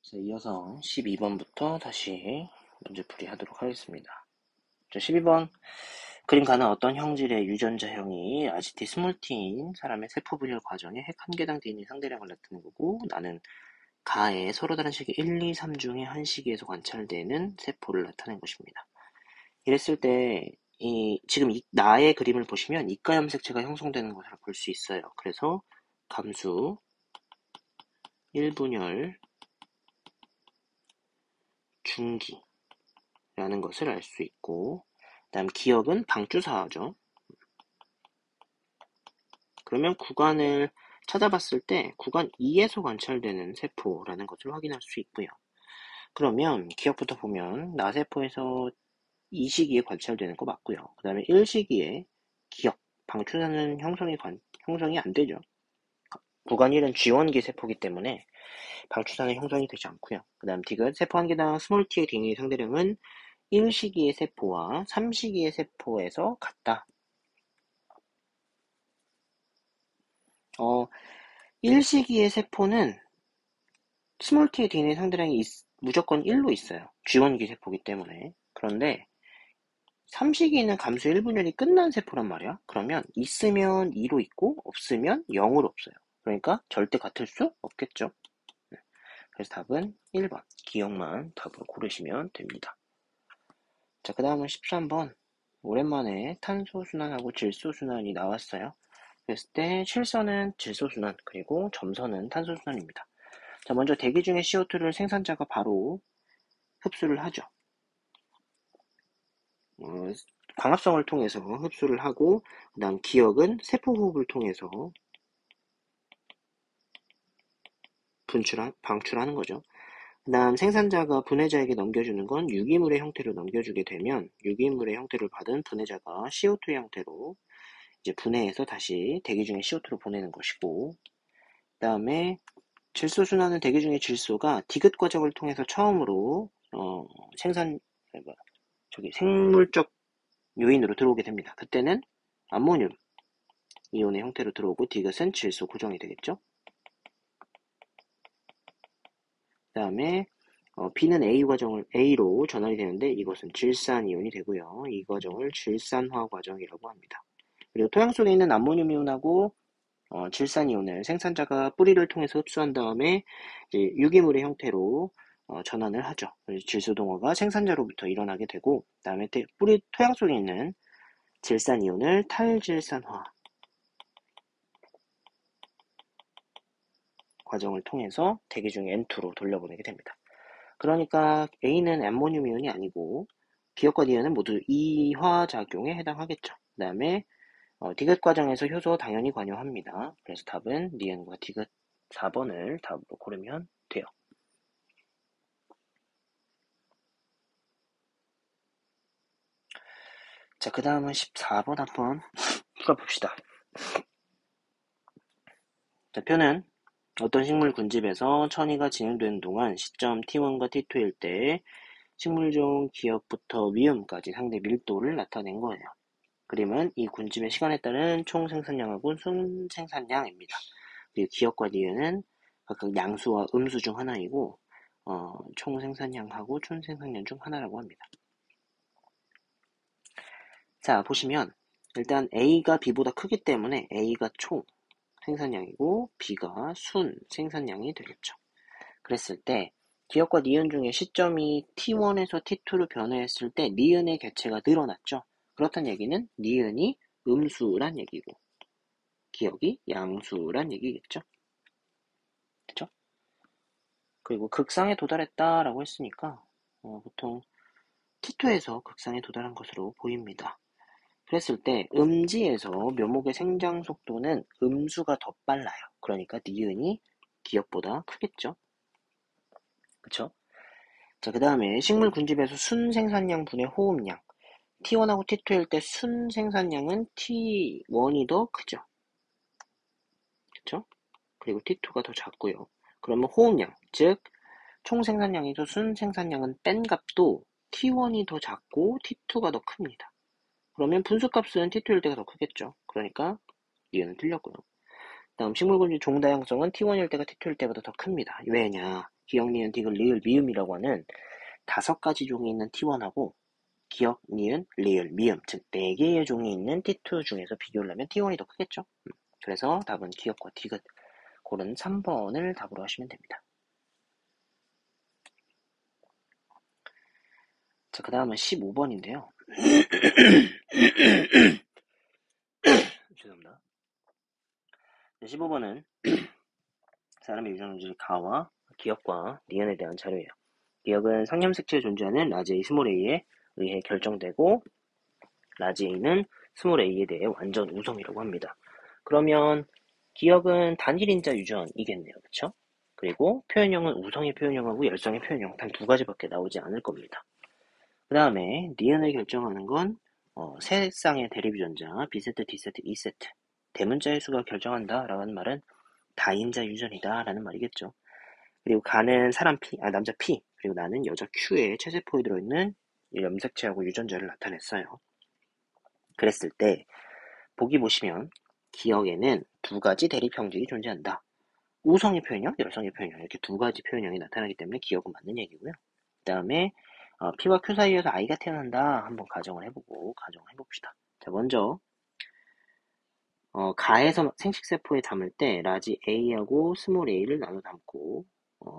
자, 이어서 12번부터 다시 문제풀이 하도록 하겠습니다. 자, 12번. 그림 가는 어떤 형질의 유전자형이 RGT 스몰t인 사람의 세포 분열 과정에 핵 한 개당 DNA 상대량을 나타낸 거고, 나는 가에 서로 다른 시기 1, 2, 3 중에 한 시기에서 관찰되는 세포를 나타낸 것입니다. 이랬을 때, 지금 나의 그림을 보시면 이가 염색체가 형성되는 것을 볼 수 있어요. 그래서 감수 1분열 중기라는 것을 알 수 있고, 다음 기억은 방주사죠. 그러면 구간을 찾아봤을 때 구간 2에서 관찰되는 세포라는 것을 확인할 수 있고요. 그러면 기억부터 보면 나세포에서 2시기에 관찰되는 거 맞고요. 그 다음에 1시기에 기억, 방출하는 형성이 안 되죠. 구간 1은 G1기 세포이기 때문에 방출하는 형성이 되지 않고요. 그 다음 디귿, 세포 한 개당 스몰 t의 DNA 상대량은 1시기의 세포와 3시기의 세포에서 같다. 1시기의 세포는 스몰 t의 DNA 상대량이 무조건 1로 있어요. G1기 세포이기 때문에. 그런데 3시기는 감수 1분열이 끝난 세포란 말이야. 그러면 있으면 2로 있고 없으면 0으로 없어요. 그러니까 절대 같을 수 없겠죠. 그래서 답은 1번. 기억만 답으로 고르시면 됩니다. 자, 그 다음은 13번. 오랜만에 탄소순환하고 질소순환이 나왔어요. 그랬을 때 실선은 질소순환, 그리고 점선은 탄소순환입니다. 자, 먼저 대기 중에 CO2를 생산자가 바로 흡수를 하죠. 광합성을 통해서 흡수를 하고, 그 다음 기억은 세포호흡을 통해서 방출하는 거죠. 그 다음 생산자가 분해자에게 넘겨주는 건 유기물의 형태로 넘겨주게 되면 유기물의 형태를 받은 분해자가 CO2의 형태로 이제 분해해서 다시 대기 중에 CO2로 보내는 것이고, 그 다음에 질소순환은 대기 중에 질소가 디귿 과정을 통해서 처음으로 생물적 요인으로 들어오게 됩니다. 그때는 암모늄 이온의 형태로 들어오고 디귿은 질소 고정이 되겠죠. 그 다음에 B는 A로 전환이 되는데 이것은 질산 이온이 되고요. 이 과정을 질산화 과정이라고 합니다. 그리고 토양 속에 있는 암모늄 이온하고 질산 이온을 생산자가 뿌리를 통해서 흡수한 다음에 이제 유기물의 형태로 전환을 하죠. 그래서 질소동화가 생산자로부터 일어나게 되고, 그 다음에 토양 속에 있는 질산 이온을 탈질산화 과정을 통해서 대기 중에 N2로 돌려보내게 됩니다. 그러니까 A는 암모늄 이온이 아니고 기억과 니은은 모두 이화작용에 해당하겠죠. 그 다음에 디귿 과정에서 효소 당연히 관여합니다. 그래서 답은 니은과 디귿 4번을 답으로 고르면 돼요. 자, 그 다음은 14번 한번 풀어봅시다. 자, 표는 어떤 식물 군집에서 천이가 진행되는 동안 시점 T1과 T2일 때 식물종 기억부터 미음까지 상대 밀도를 나타낸 거예요. 그림은 이 군집의 시간에 따른 총 생산량하고 순 생산량입니다. 그리고 기억과 니은은 각각 양수와 음수 중 하나이고 총 생산량하고 춘 생산량 중 하나라고 합니다. 자, 보시면 일단 A가 B보다 크기 때문에 A가 총 생산량이고 B가 순 생산량이 되겠죠. 그랬을 때 기억과 니은 중에 시점이 T1에서 T2로 변화했을 때 니은의 개체가 늘어났죠. 그렇다는 얘기는 니은이 음수란 얘기고 기억이 양수란 얘기겠죠. 그쵸? 그리고 극상에 도달했다라고 했으니까 보통 T2에서 극상에 도달한 것으로 보입니다. 그랬을 때 음지에서 묘목의 생장 속도는 음수가 더 빨라요. 그러니까 니은이 기억보다 크겠죠. 그쵸? 자, 그 다음에 식물 군집에서 순 생산량 분의 호흡량. T1하고 T2일 때 순 생산량은 T1이 더 크죠. 그쵸? 그리고 T2가 더 작고요. 그러면 호흡량, 즉 총 생산량에서 순 생산량은 뺀 값도 T1이 더 작고 T2가 더 큽니다. 그러면 분수값은 T2일 때가 더 크겠죠. 그러니까 얘는 틀렸고요. 다음 식물 군집 종 다양성은 T1일 때가 T2일 때보다 더 큽니다. 왜냐? 기억, 니은, 디귿, 리을, 미음이라고 하는 5가지 종이 있는 T1하고 기억, 니은, 리을, 미음, 즉 4개의 종이 있는 T2 중에서 비교를 하면 T1이 더 크겠죠. 그래서 답은 기억과 디귿, 고른 3번을 답으로 하시면 됩니다. 자, 그 다음은 15번인데요. 죄송합니다. 15번은 사람의 유전질 가와 기억과 니은에 대한 자료예요. 기억은 상염색체에 존재하는 라지 A, 스몰 a에 의해 결정되고 라지 A는 스몰 a에 대해 완전 우성이라고 합니다. 그러면 기억은 단일인자 유전이겠네요. 그쵸? 그리고 표현형은 우성의 표현형하고 열성의 표현형 단 2가지밖에 나오지 않을 겁니다. 그 다음에 니은을 결정하는 건 세 쌍의 대립 유전자 B세트, D세트, E세트 대문자의 수가 결정한다 라는 말은 다인자 유전이다 라는 말이겠죠. 그리고 가는 사람 P, 남자 P, 그리고 나는 여자 Q에 체세포에 들어있는 염색체하고 유전자를 나타냈어요. 그랬을 때 보기 보시면 기억에는 2가지 대립 형질이 존재한다. 우성의 표현형, 열성의 표현형 이렇게 2가지 표현형이 나타나기 때문에 기억은 맞는 얘기고요. 그 다음에 P와 Q 사이에서 아이가 태어난다 한번 가정을 해봅시다. 자, 먼저 가에서 생식세포에 담을 때 라지 A하고 스몰 a를 나눠 담고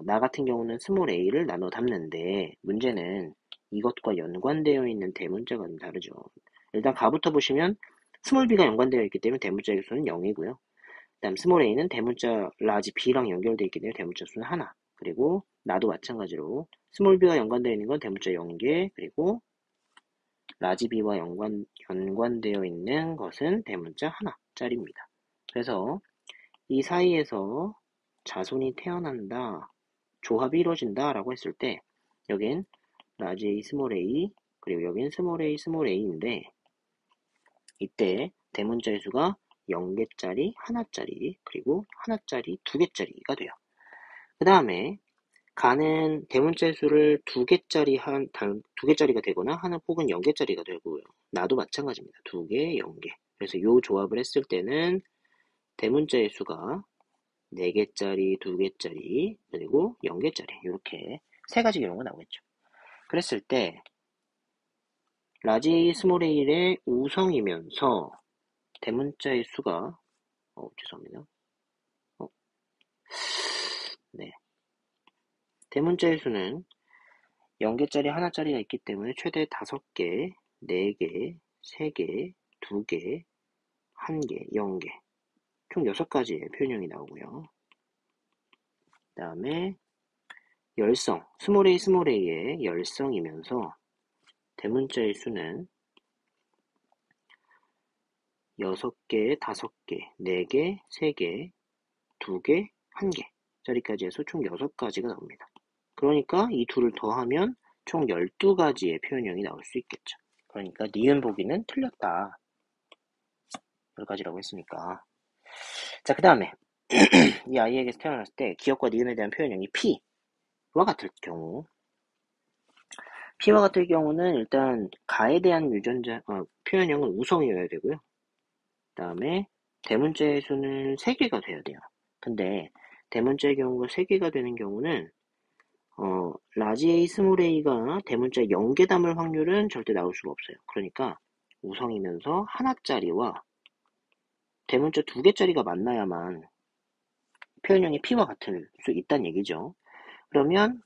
나 같은 경우는 스몰 a를 나눠 담는데 문제는 이것과 연관되어 있는 대문자가 좀 다르죠. 일단 가부터 보시면 스몰 b가 연관되어 있기 때문에 대문자의 수는 0이고요. 그 다음 스몰 a는 대문자 라지 b랑 연결되어 있기 때문에 대문자 수는 하나. 그리고 나도 마찬가지로 스몰 b가 연관되어 있는 건 대문자 0개, 그리고 라지 b와 연관되어 있는 것은 대문자 하나짜리입니다. 그래서 이 사이에서 자손이 태어난다, 조합이 이루어진다 라고 했을 때 여긴 라지 A, 스몰 a, 그리고 여긴 스몰 a, 스몰 a인데 이때 대문자의 수가 0개짜리, 하나짜리, 그리고 하나짜리, 2개짜리가 돼요. 그 다음에 가는 대문자의 수를 2개짜리가 되거나 하나 혹은 0개짜리가 되고요. 나도 마찬가지입니다. 2개, 0개. 그래서 이 조합을 했을 때는 대문자의 수가 4개짜리, 2개짜리, 그리고 0개짜리 이렇게 3가지 경우가 나오겠죠. 그랬을 때 라지 스몰 a의 우성이면서 대문자의 수가 죄송합니다. 네. 대문자의 수는 0개짜리, 하나짜리가 있기 때문에 최대 5개, 4개, 3개, 2개, 1개, 0개 총 6가지의 표현형이 나오고요. 그 다음에 열성, 스몰 a의 열성이면서 대문자의 수는 6개, 5개, 4개, 3개, 2개, 1개 짜리까지 해서 총 6가지가 나옵니다. 그러니까 이 둘을 더하면 총 12가지의 표현형이 나올 수 있겠죠. 그러니까 니은 보기는 틀렸다. 10가지라고 했으니까. 자, 그 다음에 이 아이에게서 태어났을 때 기억과 니은에 대한 표현형이 P와 같을 경우 P와 같을 경우는 일단 가에 대한 유전자 표현형은 우성이어야 되고요. 그 다음에 대문자의 수는 3개가 돼야 돼요. 근데 대문자의 경우가 3개가 되는 경우는 라지 A, 스몰 a가 대문자 0개 담을 확률은 절대 나올 수가 없어요. 그러니까 우성이면서 하나짜리와 대문자 2개짜리가 만나야만 표현형이 P와 같을 수 있다는 얘기죠. 그러면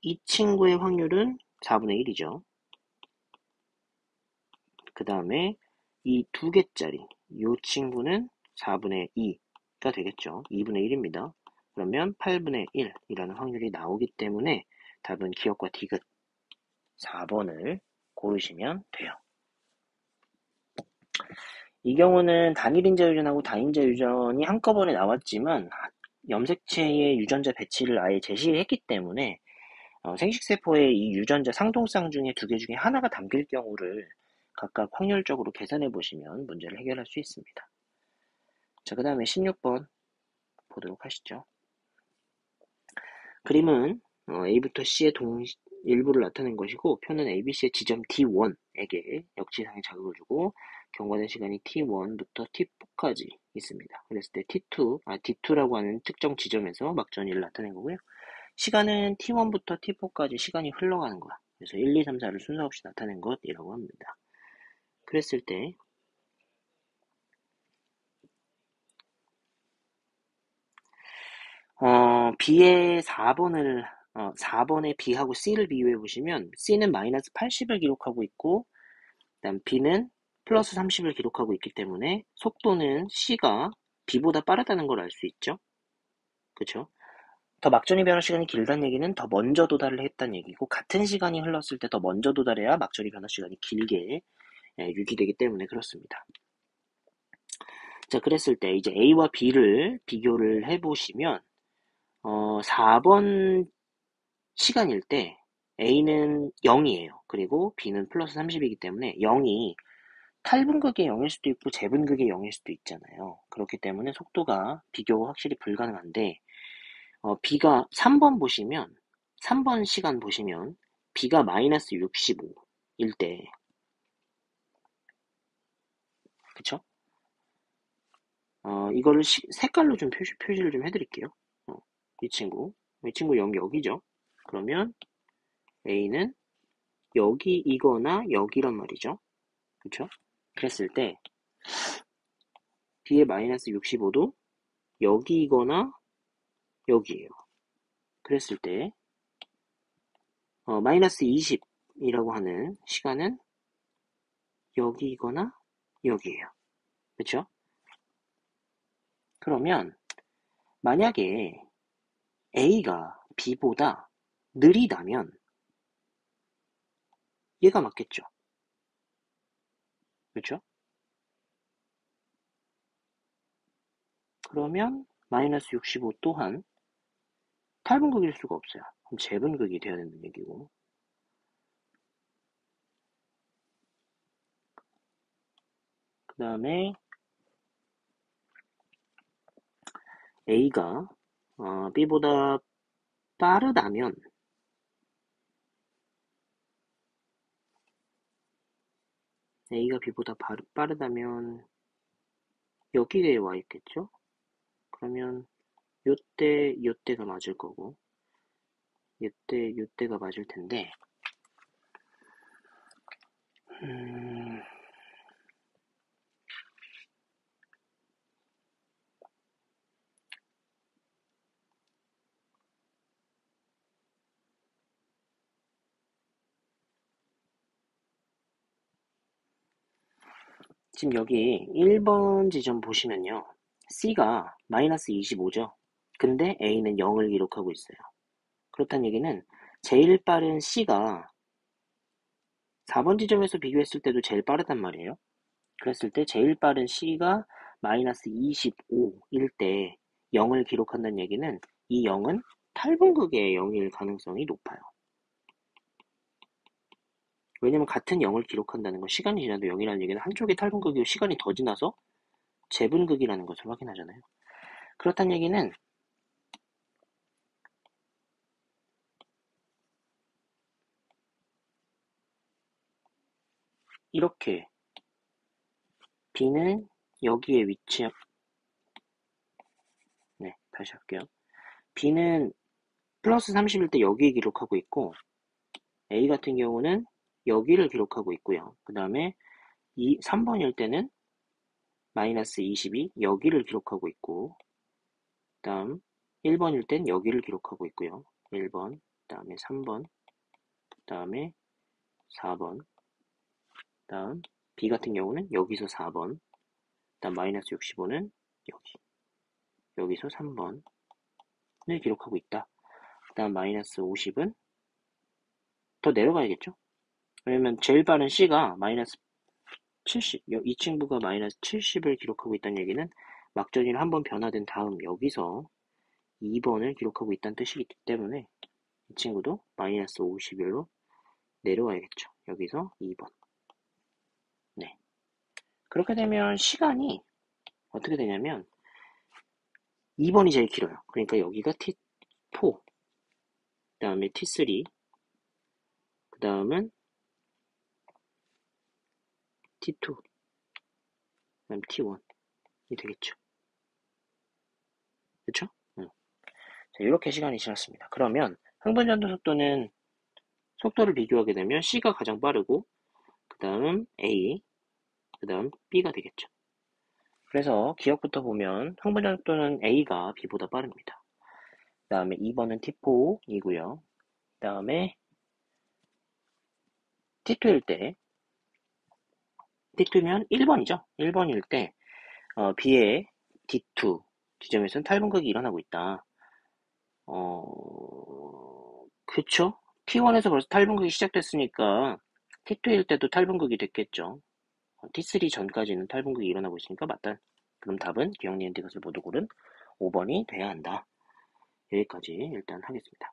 이 친구의 확률은 4분의 1이죠. 그 다음에 이 2개짜리 이 친구는 4분의 2가 되겠죠. 2분의 1입니다. 그러면 8분의 1이라는 확률이 나오기 때문에 답은 기억과 디귿 4번을 고르시면 돼요. 이 경우는 단일인자 유전하고 다인자 유전이 한꺼번에 나왔지만 염색체의 유전자 배치를 아예 제시했기 때문에 생식세포의 이 유전자 상동쌍 중에 2개 중에 하나가 담길 경우를 각각 확률적으로 계산해 보시면 문제를 해결할 수 있습니다. 자, 그 다음에 16번 보도록 하시죠. 그림은 A부터 C의 일부를 나타낸 것이고 표는 ABC의 지점 D1 B에게 역지상의 자극을 주고 경과된 시간이 T1부터 T4까지 있습니다. 그랬을 때 D2라고 하는 특정 지점에서 막전이를 나타낸 거고요. 시간은 T1부터 T4까지 시간이 흘러가는 거야. 그래서 1, 2, 3, 4를 순서 없이 나타낸 것이라고 합니다. 그랬을 때 B의 4번의 B하고 C를 비교해 보시면 C는 마이너스 80을 기록하고 있고 그다음 B는 플러스 30을 기록하고 있기 때문에 속도는 C가 B보다 빠르다는 걸 알 수 있죠. 그쵸? 더 막전이 변화 시간이 길다는 얘기는 더 먼저 도달을 했다는 얘기고 같은 시간이 흘렀을 때 더 먼저 도달해야 막전이 변화 시간이 길게 유지되기 때문에 그렇습니다. 자, 그랬을 때 이제 A와 B를 비교를 해보시면 4번 시간일 때 A는 0이에요. 그리고 B는 플러스 30이기 때문에 0이 탈분극의 0일 수도 있고 재분극의 0일 수도 있잖아요. 그렇기 때문에 속도가 비교가 확실히 불가능한데 B가 3번 시간 보시면 B가 마이너스 65일 때 그쵸? 이거를 색깔로 좀 표시를 좀 해드릴게요. 이 친구 0 여기죠. 그러면 A는 여기이거나 여기란 말이죠. 그쵸? 그랬을 때 B의 마이너스 65도 여기이거나 여기에요. 그랬을 때 마이너스 20이라고 하는 시간은 여기이거나 여기에요. 그쵸? 그러면 만약에 A가 B보다 느리다면 얘가 맞겠죠. 그쵸? 그러면 마이너스 65 또한 탈분극일 수가 없어요. 그럼 재분극이 돼야 된다는 얘기고. 그 다음에 A가 B보다 빠르다면 A가 B보다 빠르다면 여기에 와 있겠죠? 그러면 요때가 맞을 거고 요때가 맞을 텐데 지금 여기 1번 지점 보시면요. C가 마이너스 25죠. 근데 A는 0을 기록하고 있어요. 그렇다는 얘기는 제일 빠른 C가 4번 지점에서 비교했을 때도 제일 빠르단 말이에요. 그랬을 때 제일 빠른 C가 마이너스 25일 때 0을 기록한다는 얘기는 이 0은 탈분극의 0일 가능성이 높아요. 왜냐면 같은 0을 기록한다는 건 시간이 지나도 0이라는 얘기는 한쪽이 탈분극이고 시간이 더 지나서 재분극이라는 것을 확인하잖아요. 그렇다는 얘기는 이렇게 B는 여기에 네, 다시 할게요. B는 플러스 30일 때 여기에 기록하고 있고 A 같은 경우는 여기를 기록하고 있고요. 그 다음에 3번일 때는 마이너스 20이 여기를 기록하고 있고 그 다음 1번일 땐 여기를 기록하고 있고요. 1번, 그 다음에 3번, 그 다음에 4번, 그 다음 B 같은 경우는 여기서 4번, 그 다음 마이너스 65는 여기서 3번을 기록하고 있다. 그 다음 마이너스 50은 더 내려가야겠죠? 왜냐면 제일 빠른 C가 마이너스 70, 이 친구가 마이너스 70을 기록하고 있다는 얘기는 막전이를 한번 변화된 다음 여기서 2번을 기록하고 있다는 뜻이기 때문에 이 친구도 마이너스 51로 내려와야겠죠. 여기서 2번. 네. 그렇게 되면 시간이 어떻게 되냐면 2번이 제일 길어요. 그러니까 여기가 T4, 그 다음에 T3, 그 다음은 T2, 그다음 T1이 되겠죠. 그쵸? 자, 이렇게 시간이 지났습니다. 그러면 흥분전도 속도는 속도를 비교하게 되면 C가 가장 빠르고 그 다음 A, 그 다음 B가 되겠죠. 그래서 기억부터 보면 흥분전 속도는 A가 B보다 빠릅니다. 그 다음에 2번은 T4이고요. 그 다음에 T2일 때 T2면 1번이죠. 1번일 때 B의 D2 지점에서는 탈분극이 일어나고 있다. 그쵸? T1에서 벌써 탈분극이 시작됐으니까 T2일 때도 탈분극이 됐겠죠. T3 전까지는 탈분극이 일어나고 있으니까 맞다. 그럼 답은 기억 니은디 것을 모두 고른 5번이 돼야 한다. 여기까지 일단 하겠습니다.